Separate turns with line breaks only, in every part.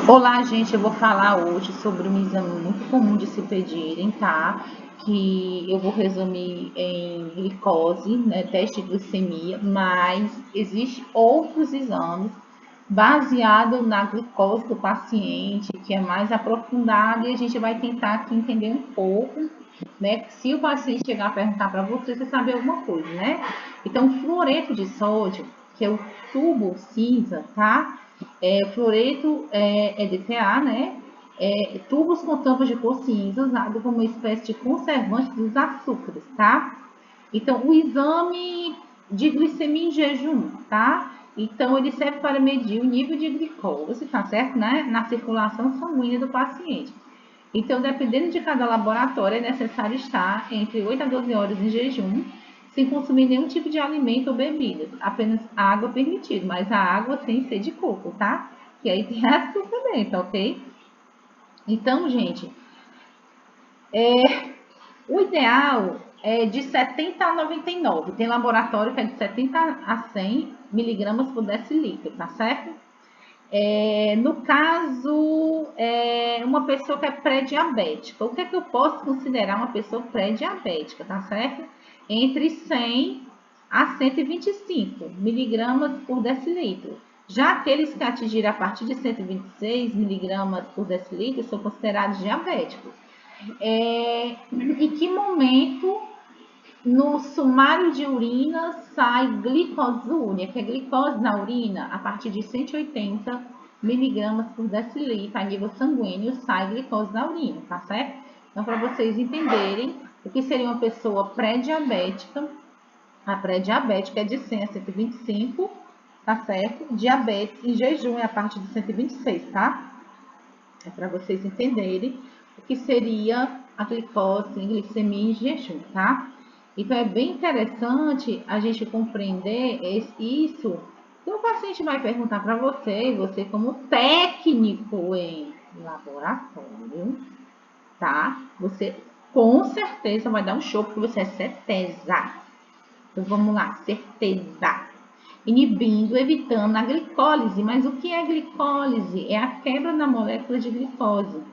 Olá, gente, eu vou falar hoje sobre um exame muito comum de se pedirem, tá? Que eu vou resumir em glicose, né, teste de glicemia, mas existem outros exames baseados na glicose do paciente, que é mais aprofundado, e a gente vai tentar aqui entender um pouco, né? Se o paciente chegar a perguntar para você, você sabe alguma coisa, né? Então, fluoreto de sódio, que é o tubo cinza, tá? Fluoreto é DTA, né? Tubos com tampas de cor cinza, usado como uma espécie de conservante dos açúcares, tá? Então, o exame de glicemia em jejum, tá? Então, ele serve para medir o nível de glicose, tá certo? Né? Na circulação sanguínea do paciente. Então, dependendo de cada laboratório, é necessário estar entre 8 a 12 horas em jejum, sem consumir nenhum tipo de alimento ou bebida, apenas água permitido, mas a água sem ser de coco, tá? Que aí tem açúcar dentro, ok? Então, gente, o ideal é de 70 a 99. Tem laboratório que é de 70 a 100 miligramas por decilitro, tá certo? No caso, uma pessoa que é pré-diabética, o que é que eu posso considerar uma pessoa pré-diabética, tá certo? Entre 100 a 125 miligramas por decilitro. Já aqueles que atingiram a partir de 126 miligramas por decilitro são considerados diabéticos. Em que momento no sumário de urina sai glicosúria, que é glicose na urina, a partir de 180 miligramas por decilitro a nível sanguíneo, sai glicose na urina, tá certo? Então, para vocês entenderem o que seria uma pessoa pré-diabética, a pré-diabética é de 100 a 125, tá certo? Diabetes em jejum é a partir de 126, tá? É para vocês entenderem o que seria a glicose, glicemia em jejum, tá? Então, é bem interessante a gente compreender isso. Que o paciente vai perguntar para você, e você como técnico em laboratório, tá? Você com certeza vai dar um show, porque você é certeza. Então, vamos lá, certeza. Inibindo, evitando a glicólise. Mas o que é glicólise? É a quebra da molécula de glicose.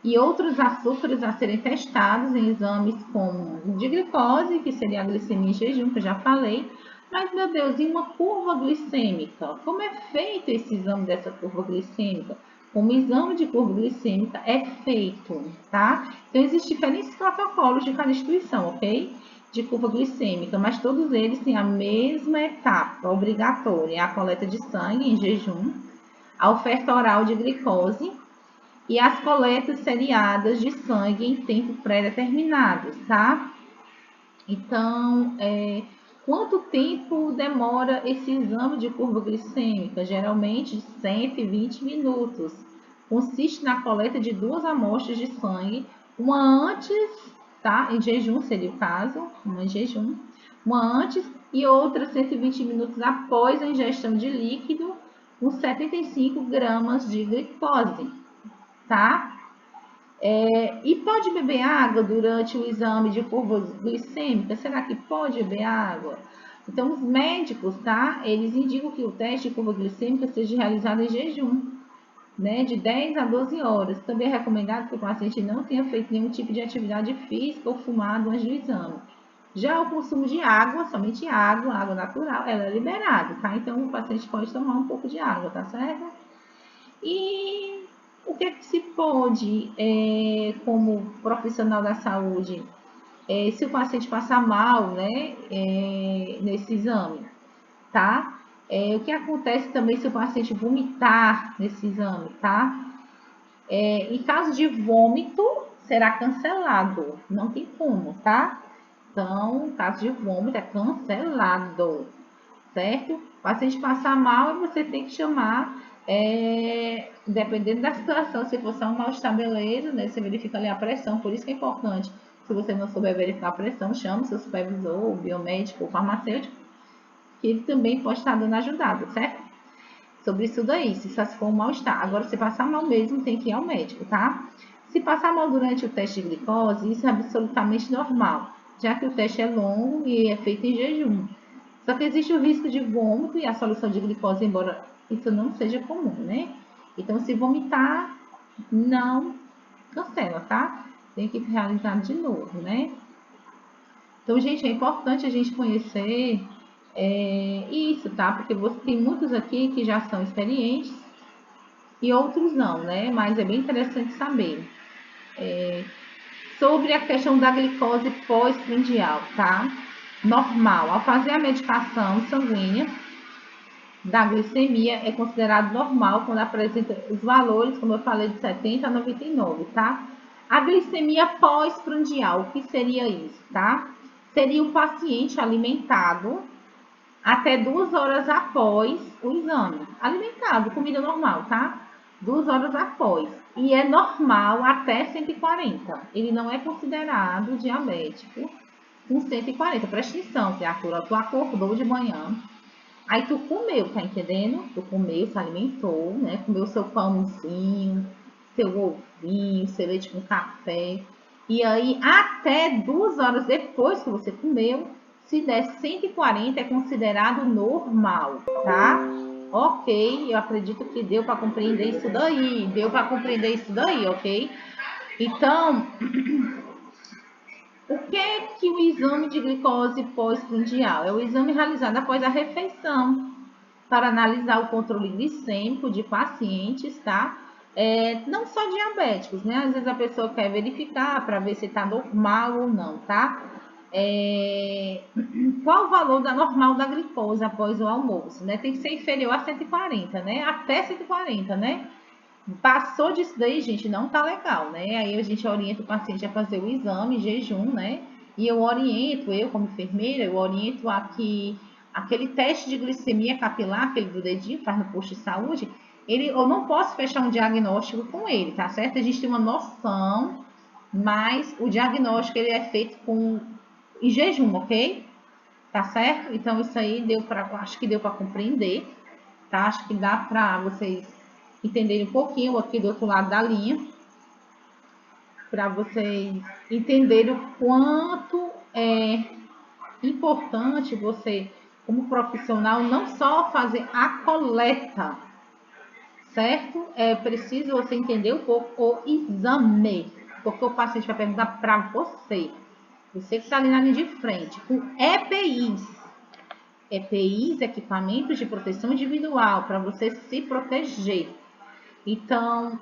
E outros açúcares a serem testados em exames como de glicose, que seria a glicemia em jejum, que eu já falei. Mas, meu Deus, e uma curva glicêmica? Como é feito esse exame dessa curva glicêmica? Como o exame de curva glicêmica é feito, tá? Então, existem diferentes protocolos de cada instituição, ok? De curva glicêmica, mas todos eles têm a mesma etapa obrigatória, a coleta de sangue em jejum, a oferta oral de glicose, e as coletas seriadas de sangue em tempo pré-determinados, tá? Então, quanto tempo demora esse exame de curva glicêmica? Geralmente 120 minutos. Consiste na coleta de 2 amostras de sangue, uma antes, tá? Em jejum seria o caso, uma em jejum, uma antes e outra 120 minutos após a ingestão de líquido, com 75 gramas de glicose, tá? E pode beber água durante o exame de curva glicêmica? Será que pode beber água? Então, os médicos, tá? Eles indicam que o teste de curva glicêmica seja realizado em jejum, né? De 10 a 12 horas. Também é recomendado que o paciente não tenha feito nenhum tipo de atividade física ou fumado antes do exame. Já o consumo de água, somente água, água natural, ela é liberada, tá? Então, o paciente pode tomar um pouco de água, tá certo? E o que é que se pode, como profissional da saúde, se o paciente passar mal, né, nesse exame, tá? O que acontece também se o paciente vomitar nesse exame, tá? Em caso de vômito, será cancelado, não tem como, tá? Então, caso de vômito é cancelado, certo? O paciente passar mal e você tem que chamar, dependendo da situação, se for só um mal-estar, beleza, né? Você verifica ali a pressão, por isso que é importante. Se você não souber verificar a pressão, chame seu supervisor, o biomédico, o farmacêutico, que ele também pode estar dando ajudada, certo? Sobre isso daí, se só se for um mal-estar. Agora, se passar mal mesmo, tem que ir ao médico, tá? Se passar mal durante o teste de glicose, isso é absolutamente normal, já que o teste é longo e é feito em jejum. Só que existe o risco de vômito e a solução de glicose, embora isso não seja comum, né? Então, se vomitar, não cancela, tá? Tem que realizar de novo, né? Então, gente, é importante a gente conhecer isso, tá? Porque você tem muitos aqui que já são experientes e outros não, né? Mas é bem interessante saber. Sobre a questão da glicose pós-prandial, tá? Normal. Ao fazer a medicação sanguínea da glicemia, é considerado normal quando apresenta os valores, como eu falei, de 70 a 99, tá? A glicemia pós-prandial, o que seria isso, tá? Seria o paciente alimentado até 2 horas após o exame. Alimentado, comida normal, tá? 2 horas após. E é normal até 140. Ele não é considerado diabético com 140. Presta atenção, criatura. Tu acordou de manhã. Aí tu comeu, tá entendendo? Tu comeu, se alimentou, né? Comeu seu pãozinho, seu ovinho, seu leite com café. E aí, até 2 horas depois que você comeu, se der 140 é considerado normal, tá? Ok, eu acredito que deu para compreender isso daí. Deu para compreender isso daí, ok? Então, o que é que o exame de glicose pós-prandial? É o exame realizado após a refeição para analisar o controle glicêmico de pacientes, tá? Não só diabéticos, né? Às vezes a pessoa quer verificar para ver se está normal ou não, tá? Qual o valor da normal da glicose após o almoço, né? Tem que ser inferior a 140, né? Até 140, né? Passou disso daí, gente, não tá legal, né? Aí a gente orienta o paciente a fazer o exame, jejum, né? E eu como enfermeira, eu oriento aqui aquele teste de glicemia capilar, aquele do dedinho, faz no posto de saúde, eu não posso fechar um diagnóstico com ele, tá certo? A gente tem uma noção, mas o diagnóstico ele é feito em jejum, ok? Tá certo? Então isso aí acho que deu para compreender, tá? Acho que dá para vocês entenderem um pouquinho aqui do outro lado da linha, para vocês entenderem o quanto é importante você, como profissional, não só fazer a coleta, certo? É preciso você entender um pouco o exame, porque o paciente vai perguntar para você que está ali na linha de frente, com EPIs. EPIs, equipamentos de proteção individual, para você se proteger. Então,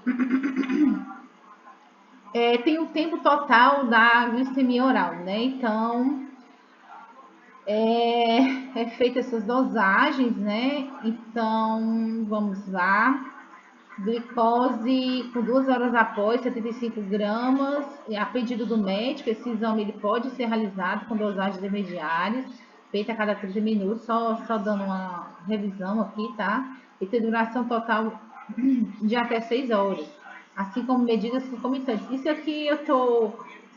tem o tempo total da glicemia oral, né? Então, é feita essas dosagens, né? Então, vamos lá. Glicose com 2 horas após, 75 gramas, a pedido do médico. Esse exame ele pode ser realizado com dosagens intermediárias, feita a cada 30 minutos, só dando uma revisão aqui, tá? E tem duração total de até 6 horas, assim como medidas concomitantes. Isso aqui eu tô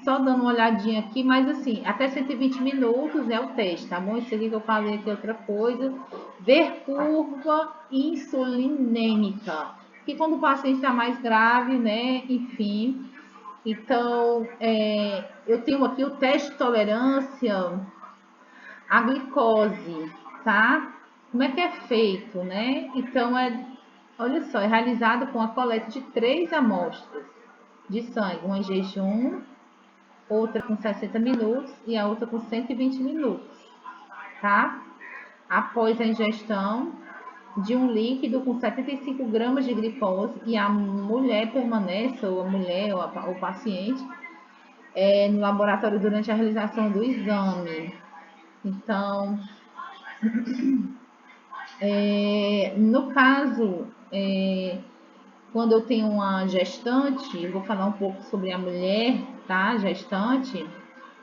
só dando uma olhadinha aqui, mas assim, até 120 minutos é o teste, tá bom? Isso aqui que eu falei aqui é outra coisa. Ver curva insulinêmica, que quando o paciente está mais grave, né? Enfim. Então, eu tenho aqui o teste de tolerância à glicose, tá? Como é que é feito, né? Então, olha só, é realizado com a coleta de 3 amostras de sangue, uma em jejum, outra com 60 minutos e a outra com 120 minutos, tá? Após a ingestão de um líquido com 75 gramas de glicose e a mulher permanece, ou a mulher ou o paciente, no laboratório durante a realização do exame. Então, no caso, quando eu tenho uma gestante, eu vou falar um pouco sobre a mulher, tá? Gestante,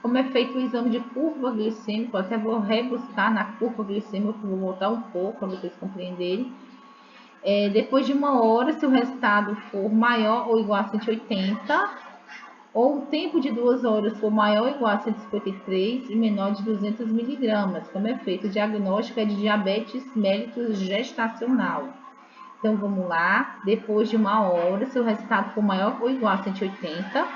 como é feito o exame de curva glicêmica, eu até vou rebuscar na curva glicêmica, vou voltar um pouco para vocês compreenderem. Depois de 1 hora, se o resultado for maior ou igual a 180, ou o tempo de 2 horas for maior ou igual a 153 e menor de 200 miligramas, como é feito o diagnóstico de diabetes mellitus gestacional. Então, vamos lá. Depois de 1 hora, se o resultado for maior ou igual a 180,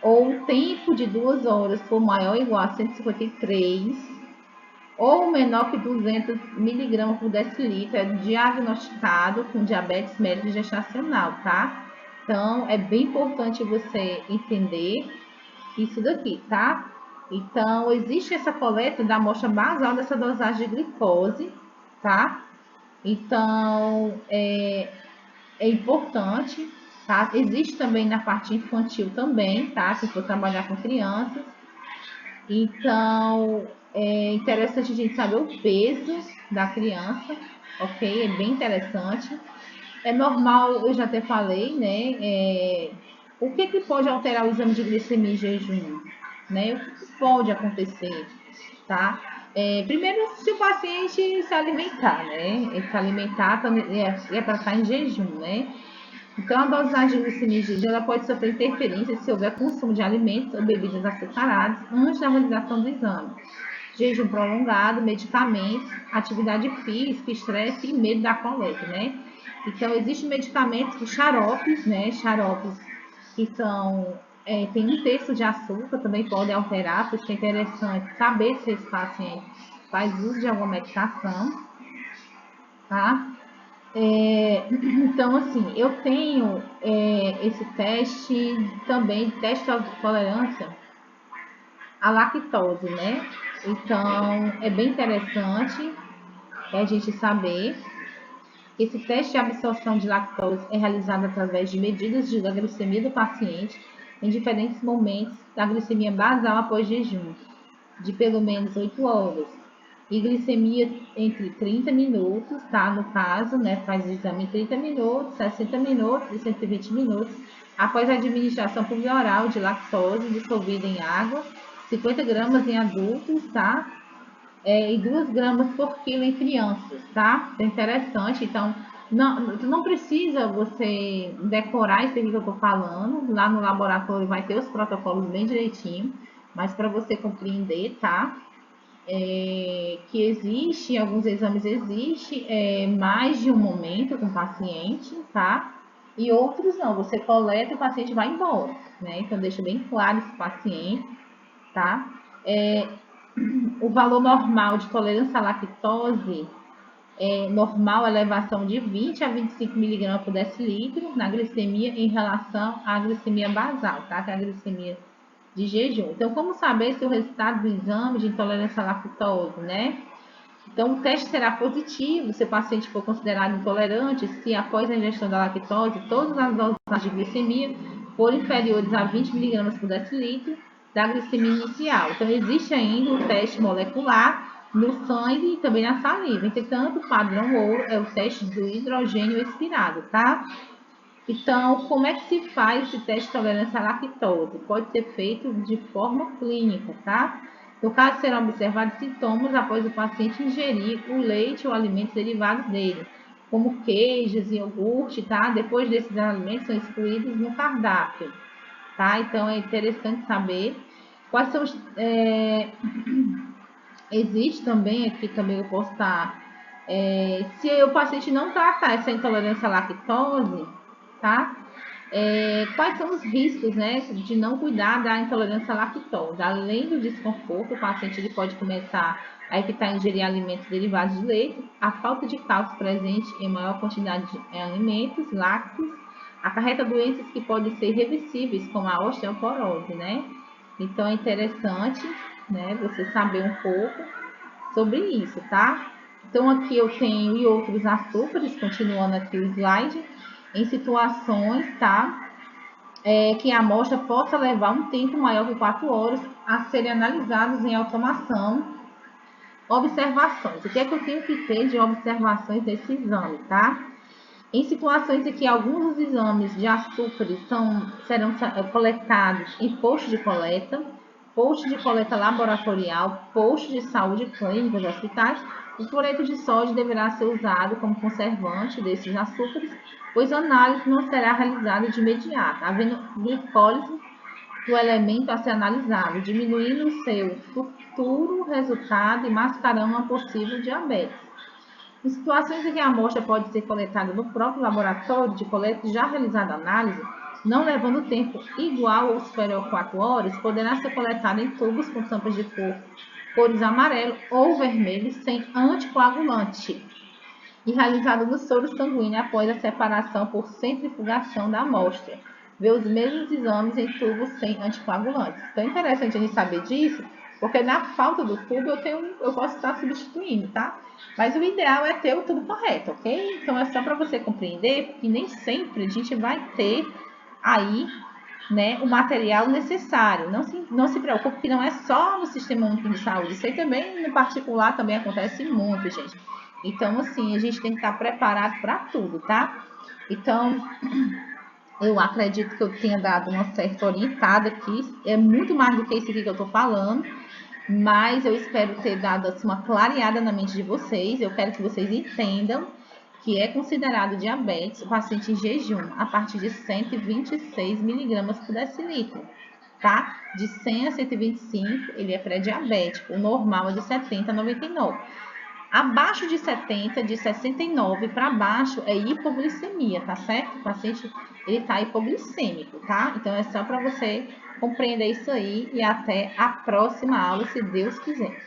ou o tempo de 2 horas for maior ou igual a 153 ou menor que 200 miligramas por decilitro é diagnosticado com diabetes mellitus gestacional, tá? Então, é bem importante você entender isso daqui, tá? Então, existe essa coleta da amostra basal dessa dosagem de glicose, tá? Então, é importante, tá? Existe também na parte infantil também, tá? Se for trabalhar com crianças. Então, é interessante a gente saber o peso da criança, ok? É bem interessante. É normal, eu já até falei, né? O que pode alterar o exame de glicemia em jejum? Né? O que pode acontecer, tá? Primeiro, se o paciente se alimentar, né? Ele se alimentar é para estar em jejum, né? Então, a dosagem de glicemia em jejum ela pode sofrer interferência se houver consumo de alimentos ou bebidas açucaradas antes da realização do exame. Jejum prolongado, medicamentos, atividade física, estresse e medo da coleta, né? Então, existem medicamentos, xaropes, né? Xaropes que são, tem 1/3 de açúcar, também podem alterar, por isso é interessante saber se esse paciente faz uso de alguma medicação, tá? Então, assim, eu tenho esse teste também, teste de tolerância à lactose, né? Então, é bem interessante a gente saber que esse teste de absorção de lactose é realizado através de medidas da glicemia do paciente em diferentes momentos da glicemia basal após jejum, de pelo menos 8 horas. E glicemia entre 30 minutos, tá? No caso, né? Faz o exame em 30 minutos, 60 minutos e 120 minutos, após a administração por via oral de lactose dissolvida em água, 50 gramas em adultos, tá? E 2 gramas por quilo em crianças, tá? É interessante, então, não precisa você decorar isso aqui que eu tô falando, lá no laboratório vai ter os protocolos bem direitinho, mas para você compreender, tá? Que existe, em alguns exames existe mais de um momento com o paciente, tá? E outros não, você coleta e o paciente vai embora, né? Então deixa bem claro esse paciente, tá? O valor normal de tolerância à lactose normal elevação de 20 a 25 miligramas por decilitro na glicemia em relação à glicemia basal, tá? Que é a glicemia de jejum. Então, como saber se o resultado do exame de intolerância à lactose, né? Então, o teste será positivo se o paciente for considerado intolerante, se após a ingestão da lactose, todas as dosagens de glicemia forem inferiores a 20 miligramas por decilitro da glicemia inicial. Então, existe ainda o teste molecular no sangue e também na saliva. Entretanto, o padrão ouro é o teste do hidrogênio expirado, tá? Então, como é que se faz esse teste de tolerância à lactose? Pode ser feito de forma clínica, tá? No caso, serão observados sintomas após o paciente ingerir o leite ou alimentos derivados dele, como queijos e iogurte, tá? Depois desses alimentos são excluídos no cardápio, tá? Então, é interessante saber quais são os... Existe também, aqui também eu posso estar... se o paciente não tratar essa intolerância à lactose, tá? Quais são os riscos, né, de não cuidar da intolerância à lactose? Além do desconforto, o paciente ele pode começar a evitar ingerir alimentos derivados de leite, a falta de cálcio presente em maior quantidade de alimentos lácteos, acarreta doenças que podem ser reversíveis, como a osteoporose, né? Então é interessante, né, você saber um pouco sobre isso, tá? Então aqui eu tenho e outros açúcares, continuando aqui o slide, em situações, tá? Que a amostra possa levar um tempo maior que 4 horas a serem analisados em automação. Observações. O que é que eu tenho que ter de observações desse exame, tá? Em situações em que alguns dos exames de açúcares serão coletados em postos de coleta laboratorial, postos de saúde clínicos, hospitais, o cloreto de sódio deverá ser usado como conservante desses açúcares, pois a análise não será realizada de imediato, havendo glicólise do elemento a ser analisado, diminuindo o seu futuro resultado e mascarando uma possível diabetes. Em situações em que a amostra pode ser coletada no próprio laboratório de coleta já realizada a análise, não levando tempo igual ou superior a 4 horas, poderá ser coletada em tubos com tampas de cor cores amarelo ou vermelho sem anticoagulante e realizado no soro sanguíneo após a separação por centrifugação da amostra. Ver os mesmos exames em tubos sem anticoagulantes. Então é interessante a gente saber disso, porque na falta do tubo eu posso estar substituindo, tá? Mas o ideal é ter o tubo correto, ok? Então é só para você compreender que nem sempre a gente vai ter aí, né, o material necessário. Não se preocupe que não é só no Sistema Único de Saúde, isso aí também no particular também acontece muito, gente. Então, assim, a gente tem que estar preparado para tudo, tá? Então, eu acredito que eu tenha dado uma certa orientada aqui. É muito mais do que isso aqui que eu tô falando, mas eu espero ter dado assim, uma clareada na mente de vocês. Eu quero que vocês entendam que é considerado diabetes o paciente em jejum a partir de 126 miligramas por decilitro, tá? De 100 a 125, ele é pré-diabético. O normal é de 70 a 99. Abaixo de 70, de 69 para baixo é hipoglicemia, tá certo? O paciente ele tá hipoglicêmico, tá? Então é só para você compreender isso aí e até a próxima aula, se Deus quiser.